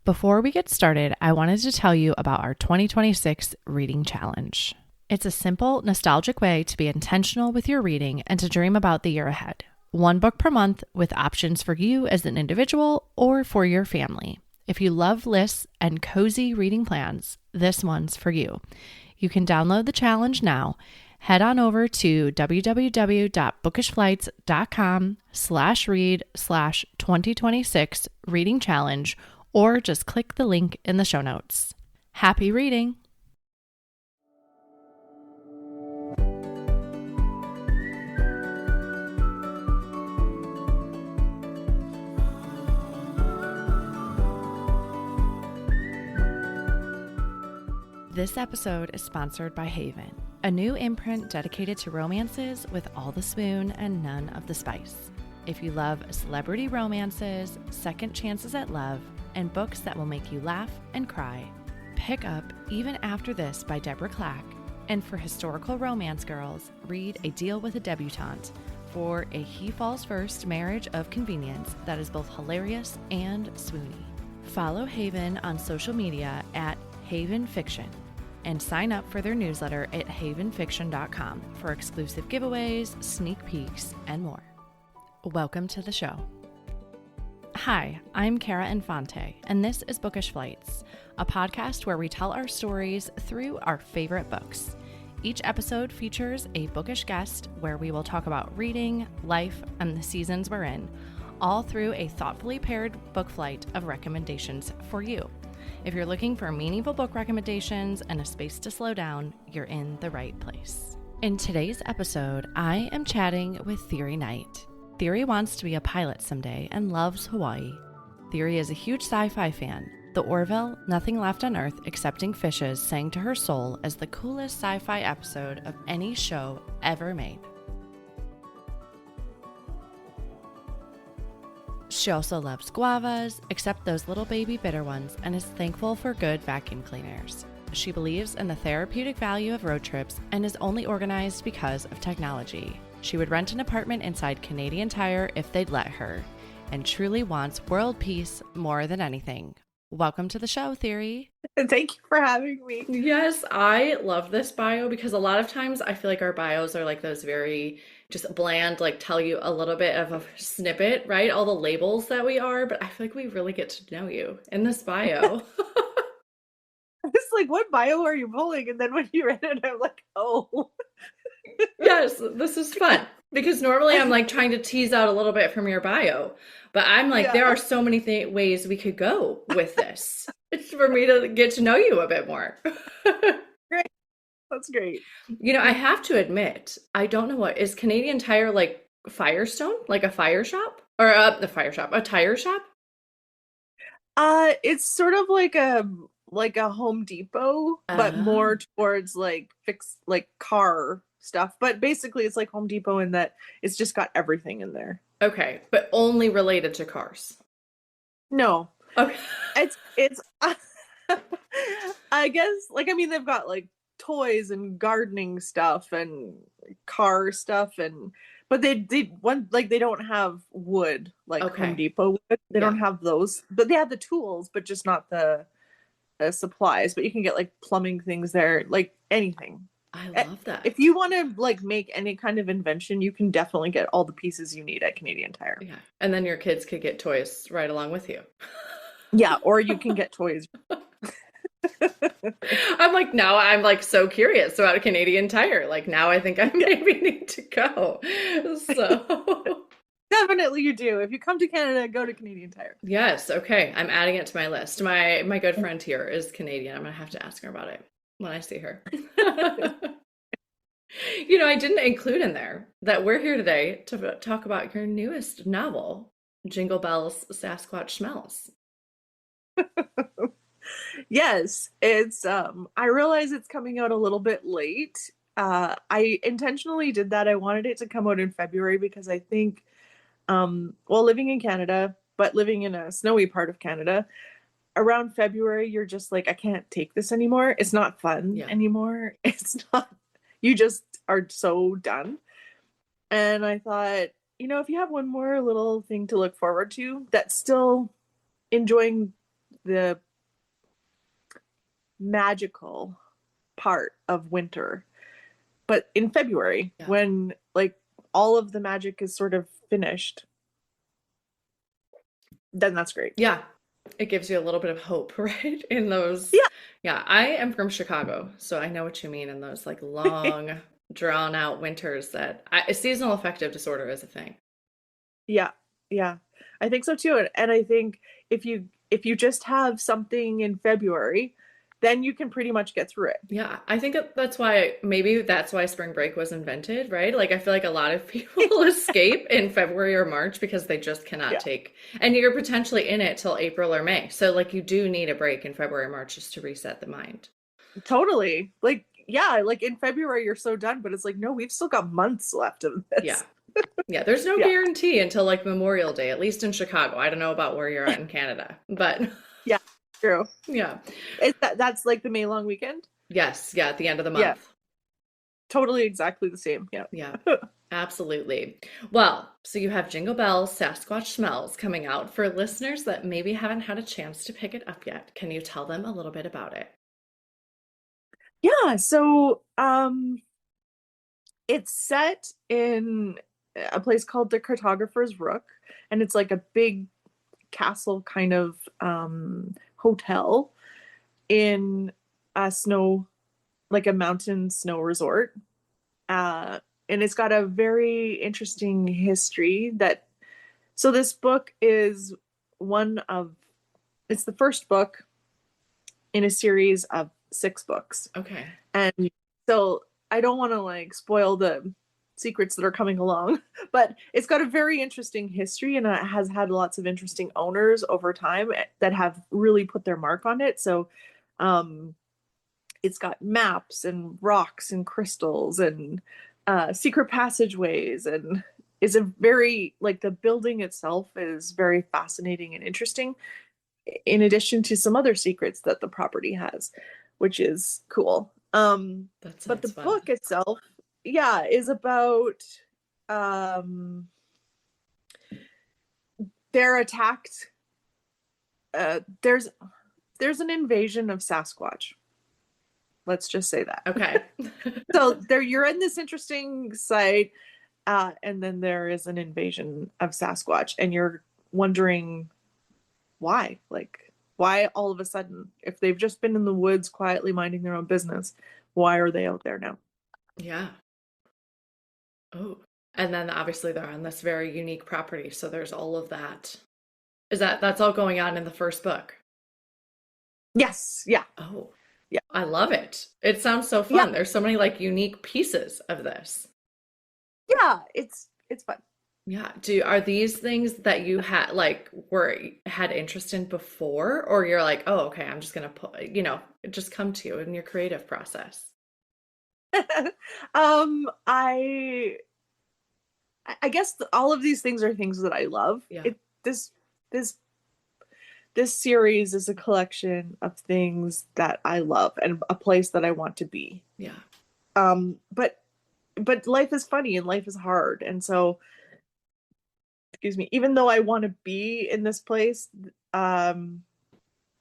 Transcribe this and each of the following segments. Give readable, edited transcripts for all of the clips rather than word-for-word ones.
Before we get started, I wanted to tell you about our 2026 reading challenge. It's a simple, nostalgic way to be intentional with your reading and to dream about the year ahead. One book per month with options for you as an individual or for your family. If you love lists and cozy reading plans, this one's for you. You can download the challenge now. Head on over to www.bookishflights.com/read/2026 reading challenge, or just click the link in the show notes. Happy reading! This episode is sponsored by Haven, a new imprint dedicated to romances with all the swoon and none of the spice. If you love celebrity romances, second chances at love, and books that will make you laugh and cry, pick up Even After This by Deborah Clack. And for historical romance girls, read A Deal with a Debutante for a he falls first marriage of convenience that is both hilarious and swoony. Follow Haven on social media at Haven Fiction and sign up for their newsletter at havenfiction.com for exclusive giveaways, sneak peeks, and more. Welcome to the show. Hi, I'm Cara Infante, and this is Bookish Flights, a podcast where we tell our stories through our favorite books. Each episode features a bookish guest where we will talk about reading, life, and the seasons we're in, all through a thoughtfully paired book flight of recommendations for you. If you're looking for meaningful book recommendations and a space to slow down, you're in the right place. In today's episode, I am chatting with Theory Knight. Theory wants to be a pilot someday and loves Hawaii. Theory is a huge sci-fi fan. The Orville, Nothing Left on Earth Excepting Fishes sang to her soul as the coolest sci-fi episode of any show ever made. She also loves guavas, except those little baby bitter ones, and is thankful for good vacuum cleaners. She believes in the therapeutic value of road trips and is only organized because of technology. She would rent an apartment inside Canadian Tire if they'd let her, and truly wants world peace more than anything. Welcome to the show, Theory. Thank you for having me. Yes, I love this bio because a lot of times I feel like our bios are like those very just bland, like tell you a little bit of a snippet, right? All the labels that we are, but I feel like we really get to know you in this bio. It's like, what bio are you pulling? And then when you read it, I'm like, oh. Yes, this is fun because normally I'm like trying to tease out a little bit from your bio, but I'm like, there are so many ways we could go with this. It's for me to get to know you a bit more. Great. That's great. You know, I have to admit, I don't know what is Canadian Tire like Firestone, like a fire shop or the fire shop, a tire shop? It's sort of like a Home Depot, but more towards like car stuff. But basically it's like Home Depot in that it's just got everything in there. Okay, but only related to cars. No. Okay. It's I guess they've got like toys and gardening stuff and car stuff but they don't have wood like Home Depot wood. They don't have those, but they have the tools, but just not the supplies. But you can get like plumbing things there, like anything. I love that. If you want to like make any kind of invention, you can definitely get all the pieces you need at Canadian Tire. Yeah, and then your kids could get toys right along with you. Yeah, or you can get toys. Now I'm like so curious about a Canadian Tire. Like now I think I maybe need to go. So definitely you do. If you come to Canada, go to Canadian Tire. Yes, okay. I'm adding it to my list. My good friend here is Canadian. I'm gonna have to ask her about it when I see her. You know, I didn't include in there that we're here today to talk about your newest novel, Jingle Bells, Sasquatch Smells. Yes, it's I realize it's coming out a little bit late. I intentionally did that. I wanted it to come out in February because I think living in Canada, but living in a snowy part of Canada, around February you're just like, I can't take this anymore. It's not fun anymore. It's not, you just are so done. And I thought, if you have one more little thing to look forward to that's still enjoying the magical part of winter. But in February, Yeah. when like all of the magic is sort of finished, then that's great. Yeah. It gives you a little bit of hope, right? In those, Yeah. yeah, I am from Chicago, so I know what you mean in those like long, drawn out winters seasonal affective disorder is a thing. Yeah. Yeah. I think so too. And I think if you just have something in February, then you can pretty much get through it. Yeah, I think maybe that's why spring break was invented, right? Like I feel like a lot of people escape in February or March because they just cannot Yeah. take, and you're potentially in it till April or May. So like you do need a break in February or March just to reset the mind. Totally. Like, yeah, like in February you're so done, but it's like, no, we've still got months left of Yeah. this. Yeah, there's no Yeah. guarantee until like Memorial Day, at least in Chicago. I don't know about where you're at in Canada, but Yeah. True. yeah. Is that's like the May long weekend? Yes, yeah, at the end of the Yeah. month. Totally exactly the same. Yeah. Yeah, absolutely. Well, so you have Jingle Bells, Sasquatch Smells coming out for listeners that maybe haven't had a chance to pick it up yet. Can you tell them a little bit about it? Yeah. So it's set in a place called the Cartographer's Rook, and it's like a big castle kind of hotel in a snow, like a mountain snow resort. Uh, and it's got a very interesting history that, so this book is one of, it's the first book in a series of 6 books. Okay. And so I don't want to like spoil the secrets that are coming along, but it's got a very interesting history and it has had lots of interesting owners over time that have really put their mark on it. So um, it's got maps and rocks and crystals and secret passageways, and is a very, like, the building itself is very fascinating and interesting, in addition to some other secrets that the property has, which is cool. That But the sounds fun. book itself, yeah, is about um, they're attacked. There's an invasion of Sasquatch. Let's just say that. Okay. So there, you're in this interesting site, and then there is an invasion of Sasquatch, and you're wondering why, like, why all of a sudden, if they've just been in the woods quietly minding their own business, why are they out there now? Yeah. Oh. And then obviously they're on this very unique property, so there's all of that. That's all going on in the first book? Yes, yeah, Oh, yeah, I love it. It sounds so yeah, fun. There's so many like unique pieces of this. yeah. It's fun. Yeah. Are these things that you had interest in before, or you're like, oh, okay, I'm just gonna put, it just come to you in your creative process? I guess all of these things are things that I love. Yeah. This this series is a collection of things that I love and a place that I want to be. Yeah. But life is funny and life is hard, and so, excuse me, even though I want to be in this place, um,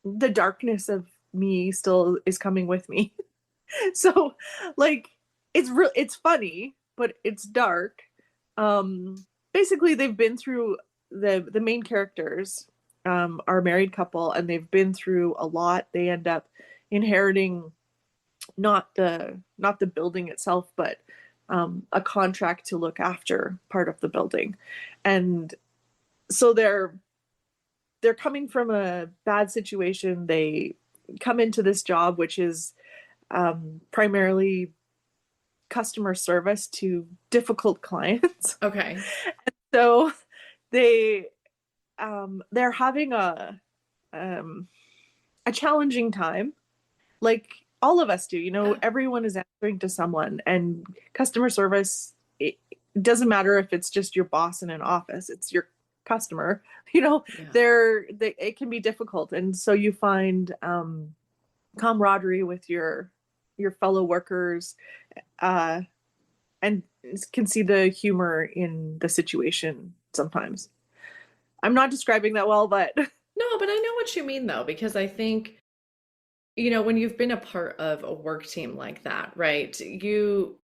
the darkness of me still is coming with me. So, like, it's funny, but it's dark. Basically, they've been through, the main characters are a married couple, and they've been through a lot. They end up inheriting not the building itself, but a contract to look after part of the building, and so they're coming from a bad situation. They come into this job, which is primarily customer service to difficult clients. Okay. So they they're having a challenging time, like all of us do. Yeah. Everyone is answering to someone, and customer service, it doesn't matter if it's just your boss in an office, it's your customer. Yeah. It can be difficult, and so you find camaraderie with your fellow workers, uh, and can see the humor in the situation sometimes. I'm not describing that well, but No, but I know what you mean though, because I think, when you've been a part of a work team like that, right?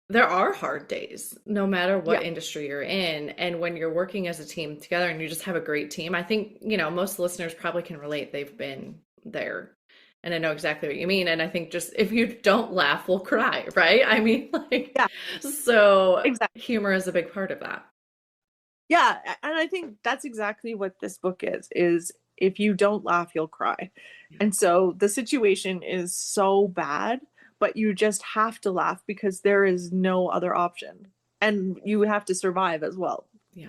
There are hard days, no matter what Yeah, industry you're in. And when you're working as a team together and you just have a great team, I think, most listeners probably can relate. They've been there. And I know exactly what you mean. And I think just if you don't laugh, we'll cry, right? I mean, like, yeah, so exactly. humor is a big part of that. Yeah, and I think that's exactly what this book is if you don't laugh, you'll cry. Yeah. And so the situation is so bad, but you just have to laugh because there is no other option. And you have to survive as well. Yeah.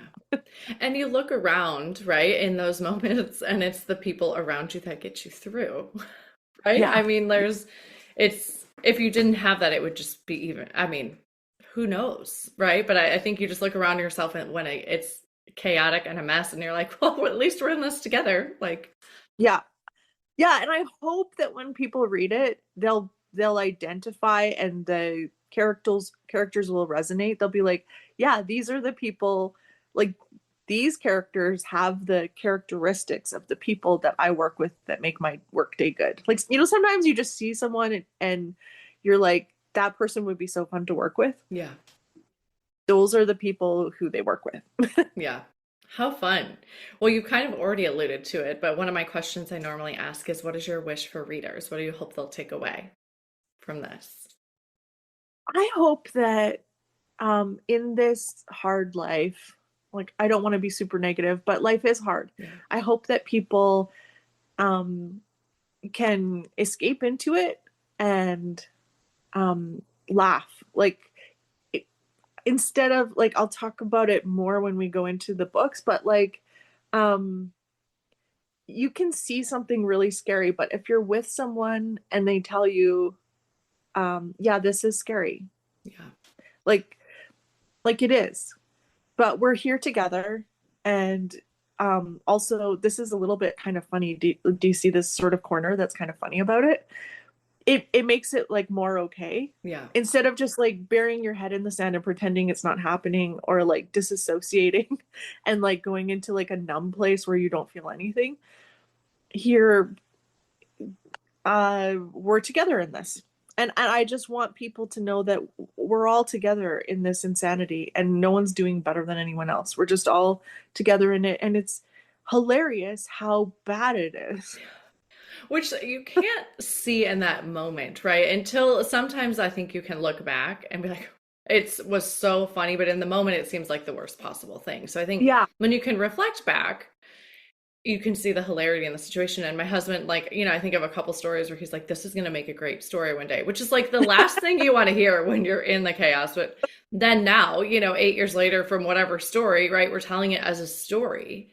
And you look around, right, in those moments, and it's the people around you that get you through, right? Yeah. I mean, if you didn't have that, it would just be even, I mean, who knows, right? But I think you just look around yourself and when it's chaotic and a mess, and you're like, well, at least we're in this together. Like, Yeah. Yeah, and I hope that when people read it, they'll identify and the characters will resonate. They'll be like, yeah, these are the people, like these characters have the characteristics of the people that I work with that make my workday good. Like, sometimes you just see someone and you're like, that person would be so fun to work with. yeah, Those are the people who they work with. yeah. How fun. Well, you kind of already alluded to it, but one of my questions I normally ask is, what is your wish for readers? What do you hope they'll take away from this? I hope that in this hard life, like I don't want to be super negative, but life is hard. Yeah. I hope that people um can escape into it and laugh. Like it, instead of like I'll talk about it more when we go into the books, but like um you can see something really scary, but if you're with someone and they tell you yeah, this is scary. Yeah. Like it is. But we're here together and also this is a little bit kind of funny. Do you see this sort of corner that's kind of funny about it? It makes it like more okay Yeah. instead of just like burying your head in the sand and pretending it's not happening or like disassociating and like going into like a numb place where you don't feel anything. Here we're together in this. And I just want people to know that we're all together in this insanity and no one's doing better than anyone else. We're just all together in it. And it's hilarious how bad it is. Which you can't see in that moment, right? Until sometimes I think you can look back and be like, it was so funny, but in the moment it seems like the worst possible thing. So I think Yeah. when you can reflect back, you can see the hilarity in the situation. And my husband, like, I think of a couple stories where he's like, this is going to make a great story one day, which is like the last thing you want to hear when you're in the chaos. But then now, 8 years later from whatever story, right, we're telling it as a story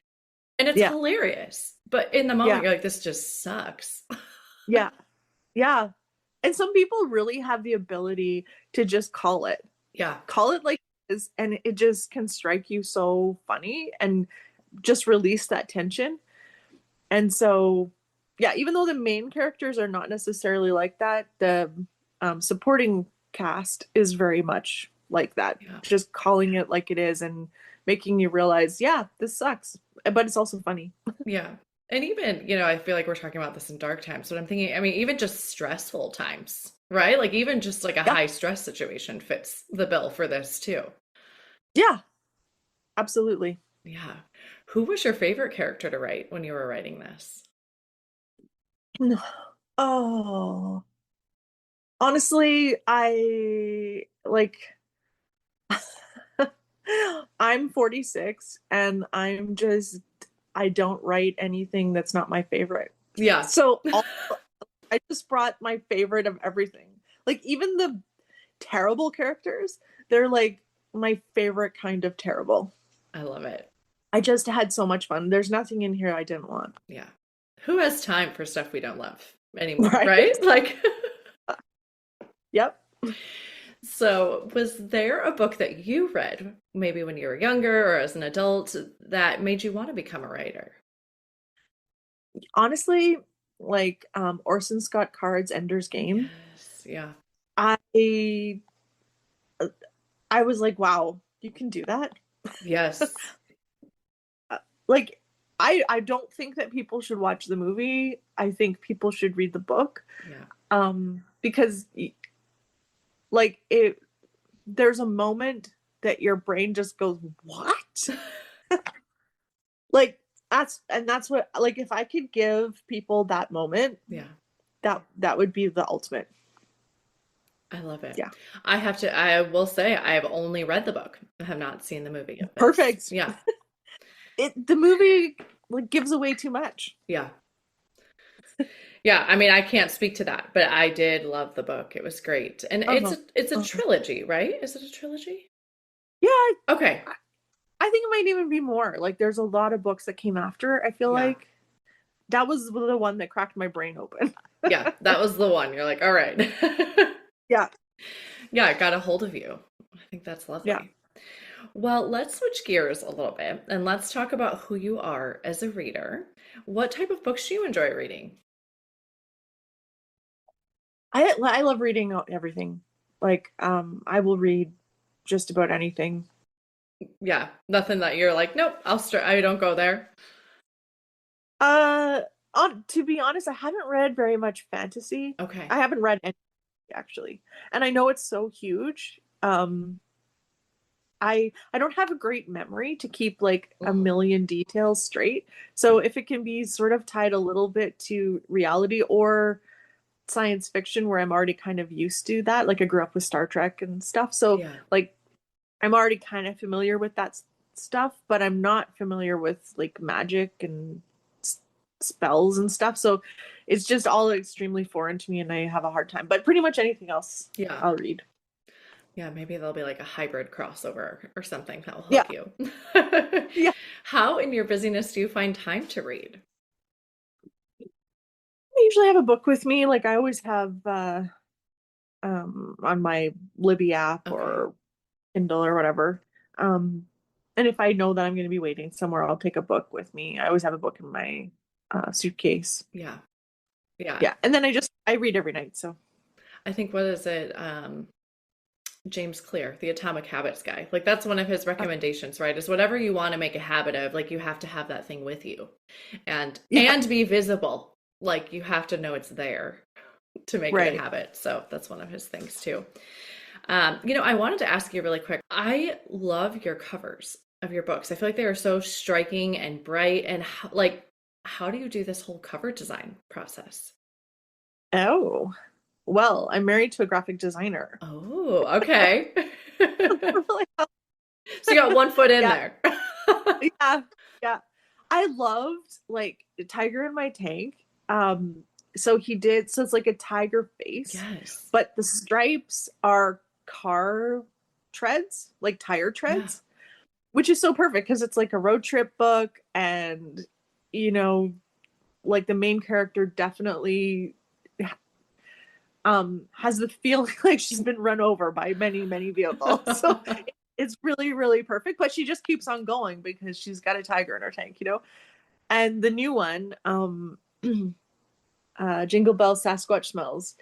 and it's Yeah. hilarious. But in the moment, Yeah. you're like, this just sucks. Yeah. Yeah. And some people really have the ability to just Yeah. call it like it is, and it just can strike you so funny and just release that tension. And so, yeah, even though the main characters are not necessarily like that, the supporting cast is very much like that. Yeah. Just calling it like it is and making you realize, yeah, this sucks, but it's also funny. Yeah. And even, I feel like we're talking about this in dark times, but I'm thinking, I mean, even just stressful times, right? Like even just like a Yeah, high stress situation fits the bill for this too. yeah, absolutely. Yeah. Who was your favorite character to write when you were writing this? Oh, honestly, I like I'm 46 and I don't write anything that's not my favorite. Yeah. So I just brought my favorite of everything. Like even the terrible characters, they're like my favorite kind of terrible. I love it. I just had so much fun. There's nothing in here I didn't want. Yeah. Who has time for stuff we don't love anymore, Right? right? Like, Yep. so was there a book that you read, maybe when you were younger or as an adult, that made you want to become a writer? Honestly, like Orson Scott Card's Ender's Game, Yes. Yeah. I I was like, wow, you can do that. Yes. Like I don't think that people should watch the movie. I think people should read the book. Yeah. Because like it there's a moment that your brain just goes, "What?" Like that's what, like, if I could give people that moment, Yeah. that would be the ultimate. I love it. Yeah. I will say I have only read the book. I have not seen the movie yet, but Perfect. yeah. The movie like gives away too much. Yeah. Yeah, I mean, I can't speak to that, but I did love the book. It was great. And Uh-huh. it's a Uh-huh. trilogy, right? Is it a trilogy? Yeah, Okay. I think it might even be more. Like there's a lot of books that came after. I feel Yeah. like that was the one that cracked my brain open. Yeah, that was the one. You're like, all right. Yeah. Yeah, it got a hold of you. I think that's Yeah. lovely. Well, let's switch gears a little bit and let's talk about who you are as a reader. What type of books do you enjoy reading? I love reading everything. Like I will read just about anything. Yeah, nothing that you're like, nope, I don't go there. Uh to be honest, I haven't read very much fantasy. Okay. I haven't read any actually. And I know it's so huge. I don't have a great memory to keep like a Mhm. million details straight. So if it can be sort of tied a little bit to reality or science fiction where I'm already kind of used to that, like I grew up with Star Trek and stuff. So Yeah. like I'm already kind of familiar with that stuff, but I'm not familiar with like magic and spells and stuff. So it's just all extremely foreign to me and I have a hard time. But pretty much anything else Yeah. I'll read. Yeah, maybe there'll be like a hybrid crossover or something that will Yeah. hook you. Yeah. How in your busyness do you find time to read? I usually have a book with me. Like I always have on my Libby app Okay. or Kindle or whatever. Um and if I know that I'm going to be waiting somewhere, I'll take a book with me. I always have a book in my suitcase. Yeah. Yeah. Yeah, and then I read every night. So I think what is it? James Clear, the Atomic Habits guy. Like that's one of his uh, recommendations, right? Is whatever you want to make a habit of, like you have to have that thing with you yeah, and be visible. Like you have to know it's there to make it a right. habit. So that's one of his things too. I wanted to ask you really quick. I love your covers of your books. I feel like they are so striking and bright. And how do you do this whole cover design process? Oh, well, I'm married to a graphic designer. Oh, okay. Really So you got one foot in yeah, there. yeah, yeah. I loved like Tiger in My Tank. So he did, so it's like a tiger face, Yes. but the stripes are car treads, like tire Yeah. treads, which is so perfect because it's like a road trip book, and you know, like the main character definitely has the feeling like she's been run over by many vehicles. So it's really really perfect, but she just keeps on going because she's got a tiger in her tank. And the new one, Jingle Bells Sasquatch Smells,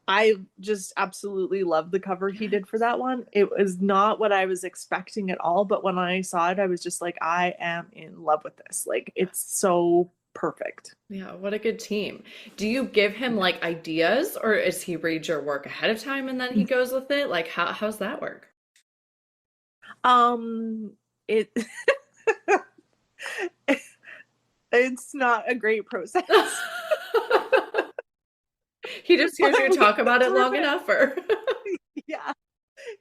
I just absolutely love the cover he did for Yes. that one. It was not what I was expecting at all, but when I saw it, I was just like, I am in love with this. Like, Yeah. it's so perfect. Yeah, what a good team. Do you give him like ideas or is he read your work ahead of time and then he goes with it? Like how's that work? Um, it it's not a great process. He just But hears you we talk about it sort long enough or yeah.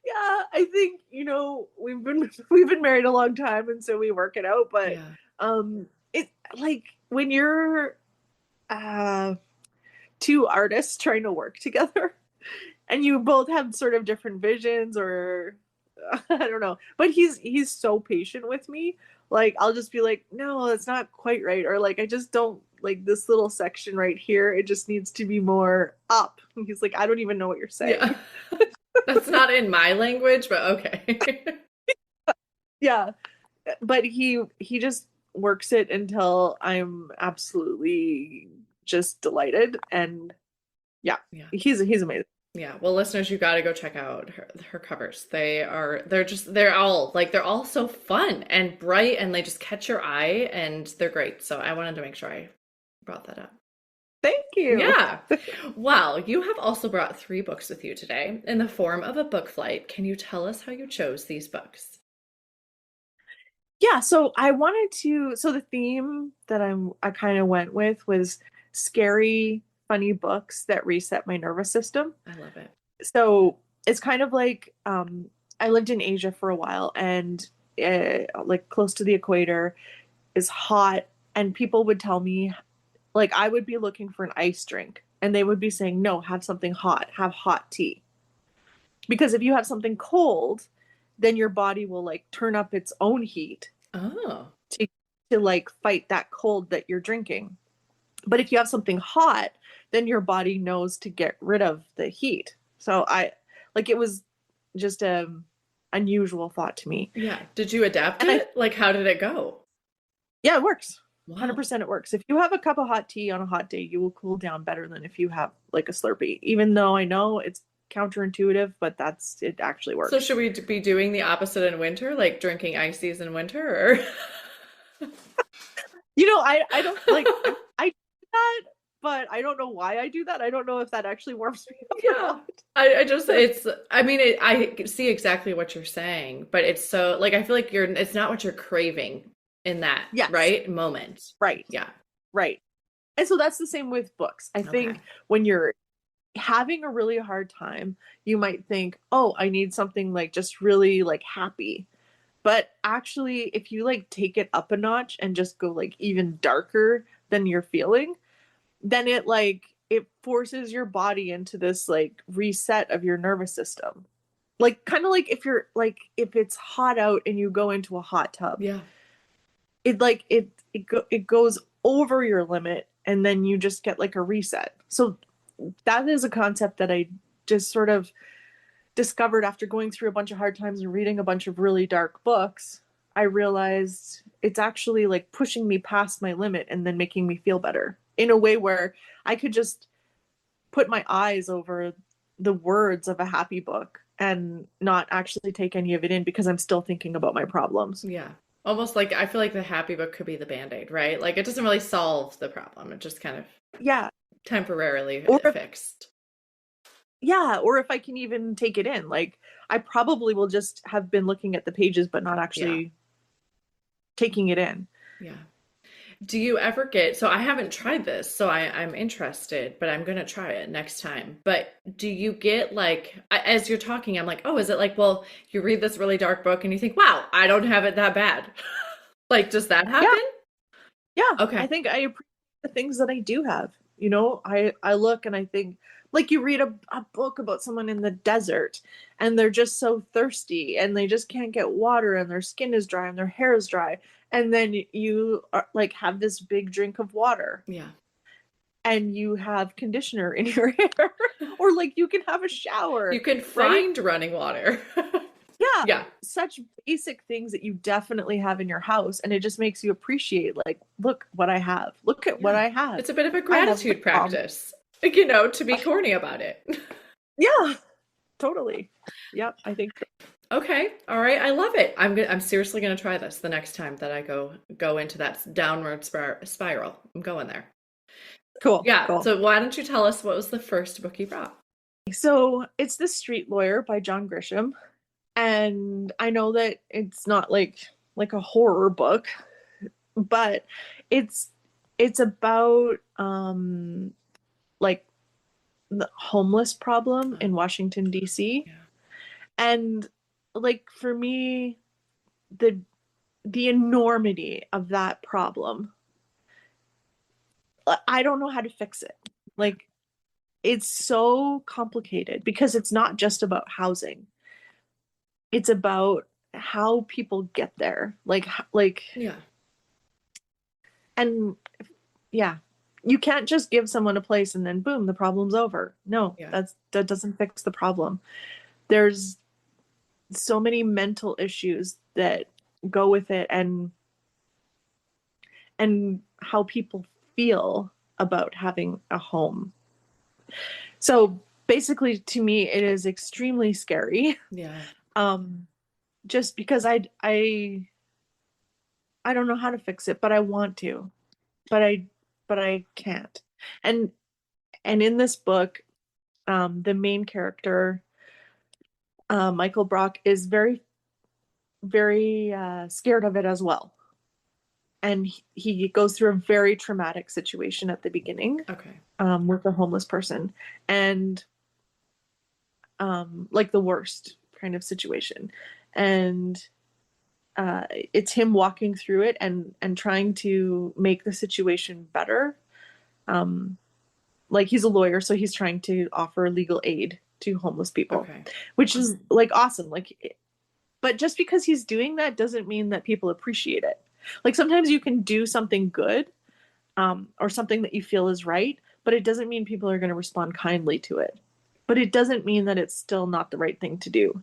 Yeah, I think, we've been married a long time and so we work it out, but Yeah. it like when you're uh two artists trying to work together and you both have sort of different visions or I don't know. But he's so patient with me. Like I'll just be like, "No, that's not quite right," or like I just don't like this little section right here. It just needs to be more up. And he's like, "I don't even know what you're Yeah. saying." That's not in my language, but okay. Yeah. But he just works it until I'm absolutely just delighted, and yeah, Yeah. he's amazing. Yeah. Well, listeners, you got to go check out her covers. They're all so fun and bright and they just catch your eye and they're great. So I wanted to make sure I brought that up. Thank you. Yeah. Well, you have also brought three books with you today in the form of a book flight. Can you tell us how you chose these books? Yeah, so the theme that I kind of went with was scary, funny books that reset my nervous system. I love it. So it's kind of like I lived in Asia for a while, and like close to the equator is hot, and people would tell me, like, I would be looking for an ice drink and they would be saying, no, have something hot, have hot tea. Because if you have something cold, then your body will like turn up its own heat Oh, to like fight that cold that you're drinking. But if you have something hot, then your body knows to get rid of the heat. So I like, it was just a unusual thought to me. yeah. Did you adapt And I it? Like, how did it go? Yeah, it works. Wow. 100% it works. If you have a cup of hot tea on a hot day, you will cool down better than if you have like a Slurpee. Even though I know it's counterintuitive, but it actually So works. should we be doing the opposite in winter, like drinking ices in winter, I don't like I do that, but I don't know why I do that. I don't know if that actually warms me up or Yeah. not. I just I mean I see exactly what you're saying, but it's so like I feel like it's not what you're craving in that Yes, right moment. right, Yeah. right. And so that's the same with books. I think Okay. when you're having a really hard time, you might think, "Oh, I need something like just really like happy." But actually, if you like take it up a notch and just go like even darker than you're feeling, then it forces your body into this like reset of your nervous system. Like kind of like if it's hot out and you go into a hot tub, Yeah. it goes over your limit and then you just get like a reset. So that is a concept that I just sort of discovered after going through a bunch of hard times and reading a bunch of really dark books. I realized it's actually like pushing me past my limit and then making me feel better in a way where I could just put my eyes over the words of a happy book and not actually take any of it in because I'm still thinking about my problems. Yeah. Almost like I feel like the happy book could be the band-aid, right? Like it doesn't really solve the problem. It just kind of Yeah. temporarily Or if, fixed. yeah, or if I can even take it in. Like I probably will just have been looking at the pages but not Yeah. actually taking it in. Yeah. Do you ever get, so I haven't tried this, so I'm interested, but I'm gonna try it next time. But do you get like, as you're talking, I'm like, oh, is it like, well, you read this really dark book and you think, wow, I don't have it that bad. Like, does that Yeah, happen? yeah. I Okay. think I appreciate the things that I do have. I look and I think, like, you read a book about someone in the desert and they're just so thirsty and they just can't get water and their skin is dry and their hair is dry. And then you are, like, have this big drink of water Yeah. and you have conditioner in your hair or like you can have a You shower, can right? find running water. Yeah, Yeah. such basic things that you definitely have in your house, and it just makes you appreciate, like, look what I have. Look at what Yeah. I have. It's a bit of a I have lip gratitude balm. practice, to be corny about it. Yeah, totally. Yep, I think so. Okay. All right. I love it. I'm seriously gonna try this the next time that I go into that downward spiral. I'm going there. Cool, Yeah. cool. So why don't you tell us what was the first book you brought? So it's The Street Lawyer by John Grisham, and I know that it's not like a horror book, but it's it's about like the homeless problem Oh, in Washington D.C. yeah. And like for me, the enormity of that problem, I don't know how to fix it. Like it's so complicated because it's not just about housing. It's about how people get there. Yeah. And yeah, you can't just give someone a place and then boom, the problem's over. No, Yeah. that doesn't fix the problem. There's so many mental issues that go with it, and how people feel about having a home. So basically to me it is extremely scary. Yeah. Um, just because I don't know how to fix it, but I want to, but I can't. And in this book, the main character, Michael Brock, is very very scared of it as well. And he goes through a very traumatic situation at the beginning, Okay. with a homeless person, and like the worst kind of situation. And it's him walking through it and trying to make the situation better. Um, like he's a lawyer, so he's trying to offer legal aid to homeless people, Okay. which is like awesome. Like, but just because he's doing that doesn't mean that people appreciate it. Like sometimes you can do something good, or something that you feel is right, but it doesn't mean people are going to respond kindly to it. But it doesn't mean that it's still not the right thing to do.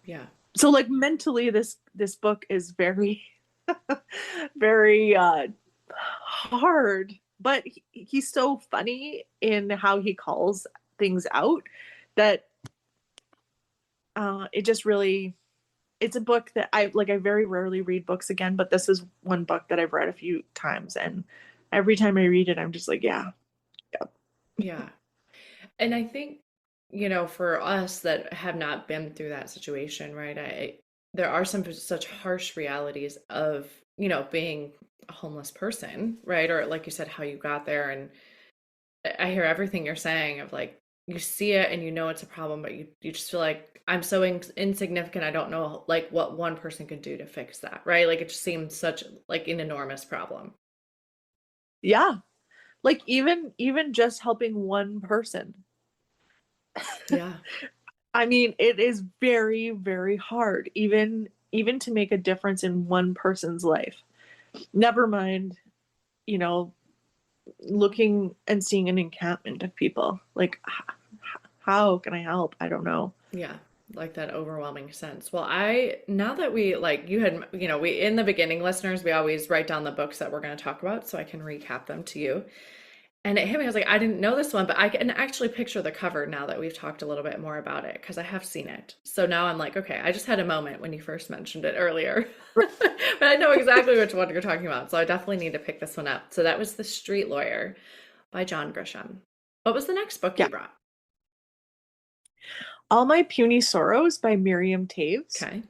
Yeah. So like mentally, this book is very very hard, but he's so funny in how he calls things out that it just really, it's a book that I like. I very rarely read books again, but this is one book that I've read a few times, and every time I read it I'm just like, yeah, yeah. Yeah. And I think, for us that have not been through that situation, right? There are some such harsh realities of, being a homeless person, right? Or like you said, how you got there. And I hear everything you're saying of like, you see it and you know it's a problem, but you just feel like I'm so insignificant. I don't know like what one person could do to fix that, right? Like it just seems such like an enormous problem. Yeah, like even just helping one person. Yeah. I mean, it is very very hard, even to make a difference in one person's life, never mind, you know looking and seeing an encampment of people. Like, how can I help? I don't know. Yeah, like that overwhelming sense. Well, now that we like you had, we in the beginning, listeners, we always write down the books that we're going to talk about so I can recap them to you. And it hit me, I was like, I didn't know this one, but I can actually picture the cover now that we've talked a little bit more about it because I have seen it. So now I'm like, okay, I just had a moment when you first mentioned it earlier, but I know exactly which one you're talking about. So I definitely need to pick this one up. So that was The Street Lawyer by John Grisham. What was the next book you Yeah. brought? All My Puny Sorrows by Miriam Taves. Okay.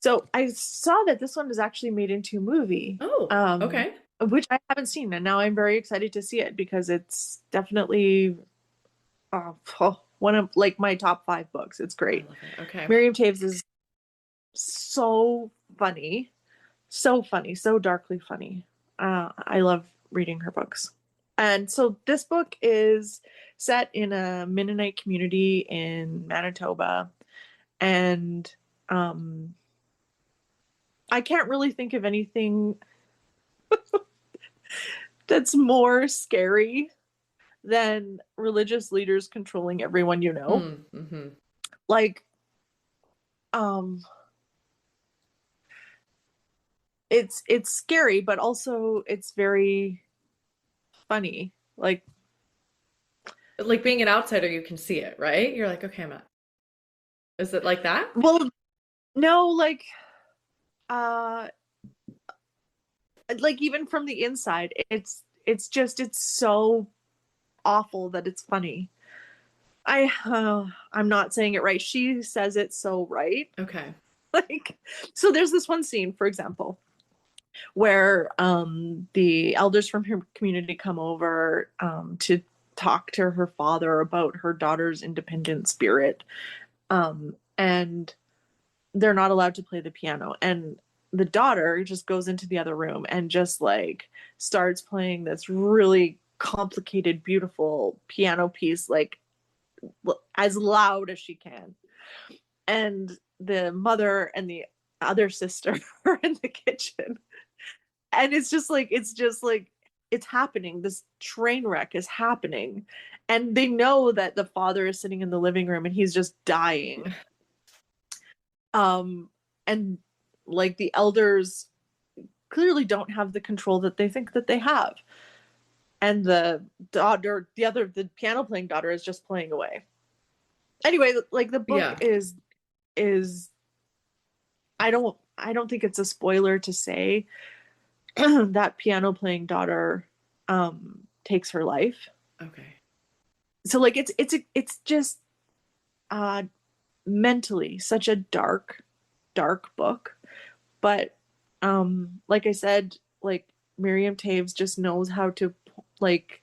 So I saw that this one was actually made into a movie, Oh, okay. which I haven't seen, and now I'm very excited to see it because it's definitely one of like my top 5 books. It's I great. love it. Okay. Miriam Taves is so funny, so funny, so darkly funny. I love reading her books. And so this book is set in a Mennonite community in Manitoba, and um, I can't really think of anything that's more scary than religious leaders controlling everyone you know. Mm-hmm. Like, um, it's scary, but also it's very funny. Like, Like being an outsider, you can see it, right? You're like, okay, is it like that? well, no, uh, like even from the inside, it's so awful that it's funny. I'm not saying it right. She says it so right. Okay. Like, so there's this one scene, for example, where the elders from her community come over to talk to her father about her daughter's independent spirit, and they're not allowed to play the piano, and the daughter just goes into the other room and just like starts playing this really complicated beautiful piano piece, like as loud as she can. And the mother and the other sister are in the kitchen, and it's just like it's happening, this train wreck is happening, and they know that the father is sitting in the living room and he's just dying. And like the elders clearly don't have the control that they think that they have, and the piano playing daughter is just playing away. Anyway, like the book Yeah. is I don't think it's a spoiler to say that piano playing daughter takes her life. Okay. So like it's just uh mentally such a dark book, but like I said, like Miriam Taves just knows how to like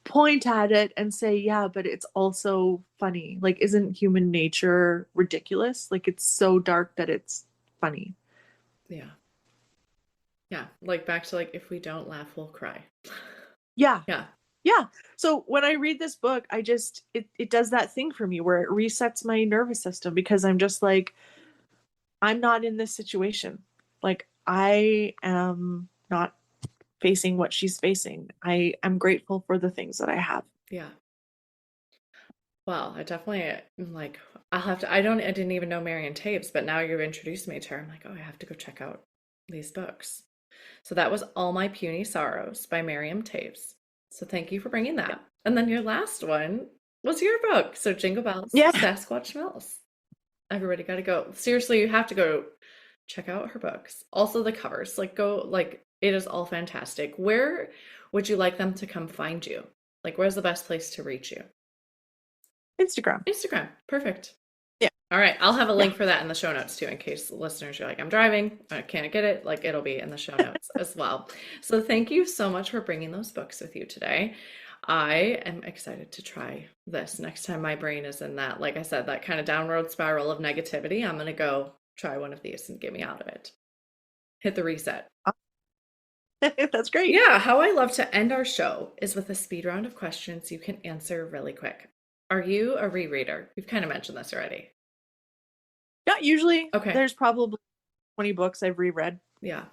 point at it and say, yeah, but it's also funny. Like, isn't human nature ridiculous? Like, it's so dark that it's funny. Yeah. Yeah. Like back to like, if we don't laugh, we'll cry. Yeah. Yeah. Yeah. So when I read this book, it does that thing for me where it resets my nervous system because I'm just like, I'm not in this situation. Like, I am not facing what she's facing. I am grateful for the things that I have. Yeah. Well, I definitely am like, I didn't even know Marion Taves, but now you've introduced me to her. I'm like, oh, I have to go check out these books. So that was All My Puny Sorrows by Miriam Taves. So thank you for bringing that. And then your last one was your book. So Jingle Bells, Yeah. Sasquatch Smells. Everybody got to go. Seriously, you have to go check out her books. Also the covers. Like go like it is all fantastic. Where would you like them to come find you? Like where's the best place to reach you? Instagram. Instagram. Perfect. Yeah. All right. I'll have a Yeah. link for that in the show notes too, in case listeners are like, I'm driving, I can't get it. Like it'll be in the show notes as well. So thank you so much for bringing those books with you today. I am excited to try this next time my brain is in that, like I said, that kind of downward spiral of negativity. I'm going to go try one of these and get me out of it. Hit the reset. That's great. Yeah. How I love to end our show is with a speed round of questions you can answer really quick. Are you a rereader? You've kind of mentioned this already. Not usually. Okay. There's probably 20 books I've reread. Yeah.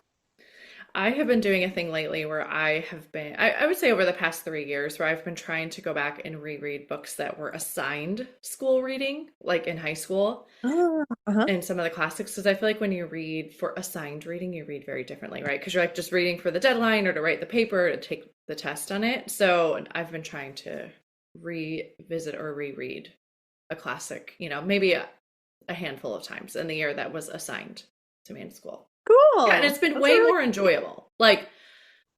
I have been doing a thing lately where I would say over the past 3 years, where I've been trying to go back and reread books that were assigned school reading, like in high school, Uh-huh. and some of the classics. Because I feel like when you read for assigned reading, you read very differently, right? Because you're like just reading for the deadline or to write the paper to take the test on it. So I've been trying to revisit or reread a classic, maybe a handful of times in the year that was assigned to me in school. Cool. Yeah, and it's been That's way really more enjoyable. Like,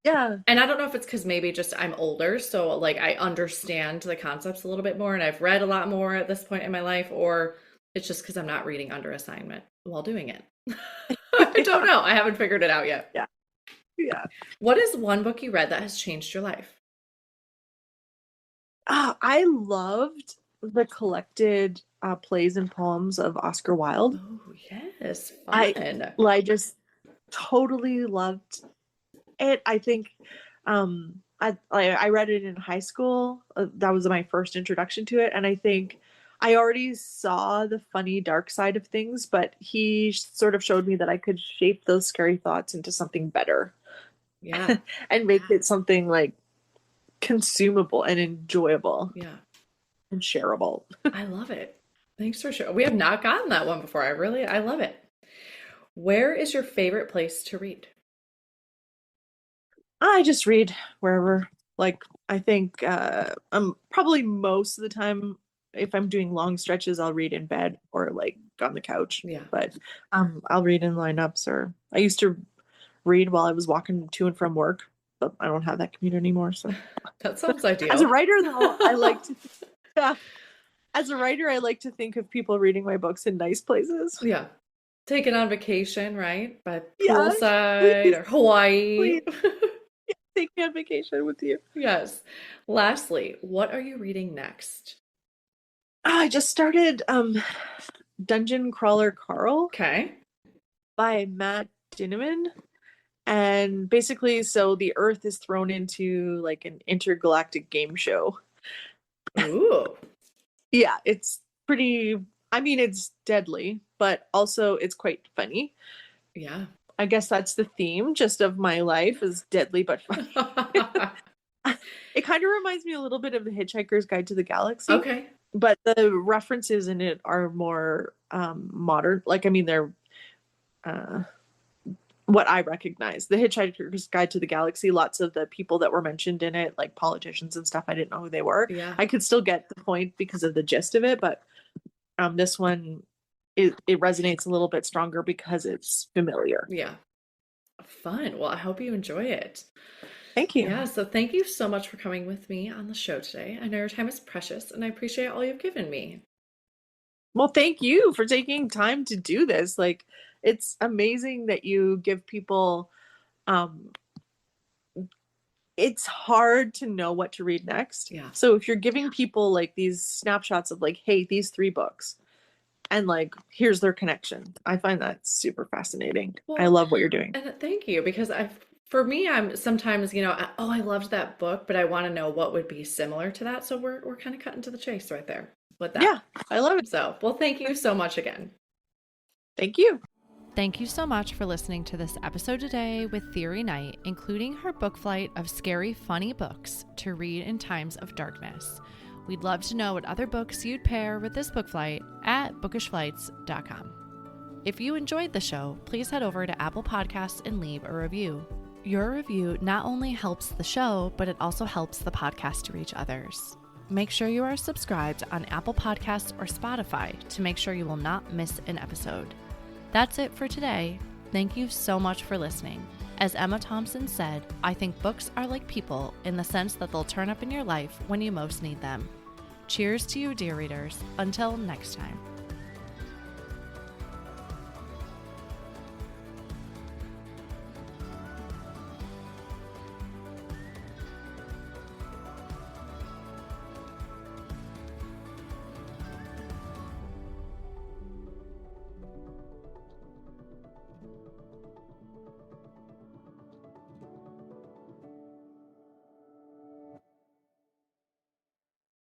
yeah. and I don't know if it's because maybe just I'm older, so like I understand the concepts a little bit more and I've read a lot more at this point in my life, or it's just because I'm not reading under assignment while doing it. I don't know. I haven't figured it out yet. Yeah. Yeah. What is one book you read that has changed your life? I loved the collected plays and poems of Oscar Wilde. Oh, yes. I just totally loved it. I think I read it in high school. That was my first introduction to it, and I think I already saw the funny dark side of things, but he sort of showed me that I could shape those scary thoughts into something better. Yeah. And make it something like consumable and enjoyable. Yeah. And shareable. I love it. Thanks for sharing. We have not gotten that one before. I love it. Where is your favorite place to read? I just read wherever. Like, I think I'm probably most of the time, if I'm doing long stretches, I'll read in bed or like on the couch. Yeah. But I'll read in lineups, or I used to read while I was walking to and from work, but I don't have that commute anymore. So that sounds ideal. As a writer, though, as a writer, I like to think of people reading my books in nice places. Yeah. Take it on vacation, right? By Yes, poolside or Hawaii. please. Take me on vacation with you. Yes. Lastly, what are you reading next? I just started Dungeon Crawler Carl. Okay. By Matt Dinniman. And basically, so the Earth is thrown into like an intergalactic game show. Ooh. Yeah, it's pretty, I mean, it's deadly, but also it's quite funny. Yeah. I guess that's the theme just of my life, is deadly but funny. It kind of reminds me a little bit of The Hitchhiker's Guide to the Galaxy. Okay. But the references in it are more modern. Like, I mean, they're what I recognize. The Hitchhiker's Guide to the Galaxy, lots of the people that were mentioned in it, like politicians and stuff, I didn't know who they were. Yeah. I could still get the point because of the gist of it, but this one, it resonates a little bit stronger because it's familiar. Yeah. Fun. Well, I hope you enjoy it. Thank you. Yeah, so thank you so much for coming with me on the show today. I know your time is precious and I appreciate all you've given me. Well, thank you for taking time to do this. Like, it's amazing that you give people, um, it's hard to know what to read next. Yeah. So if you're giving people like these snapshots of like, hey, these 3 books, and like, here's their connection, I find that super fascinating. I love what you're doing. And thank you, because for me, I'm sometimes, oh, I loved that book, but I want to know what would be similar to that. So we're kind of cutting to the chase right there with that. Yeah, I love it. So, well, thank you so much again. Thank you. Thank you so much for listening to this episode today with Theory Night, including her book flight of scary, funny books to read in times of darkness. We'd love to know what other books you'd pair with this book flight at bookishflights.com. If you enjoyed the show, please head over to Apple Podcasts and leave a review. Your review not only helps the show, but it also helps the podcast to reach others. Make sure you are subscribed on Apple Podcasts or Spotify to make sure you will not miss an episode. That's it for today. Thank you so much for listening. As Emma Thompson said, I think books are like people in the sense that they'll turn up in your life when you most need them. Cheers to you, dear readers. Until next time.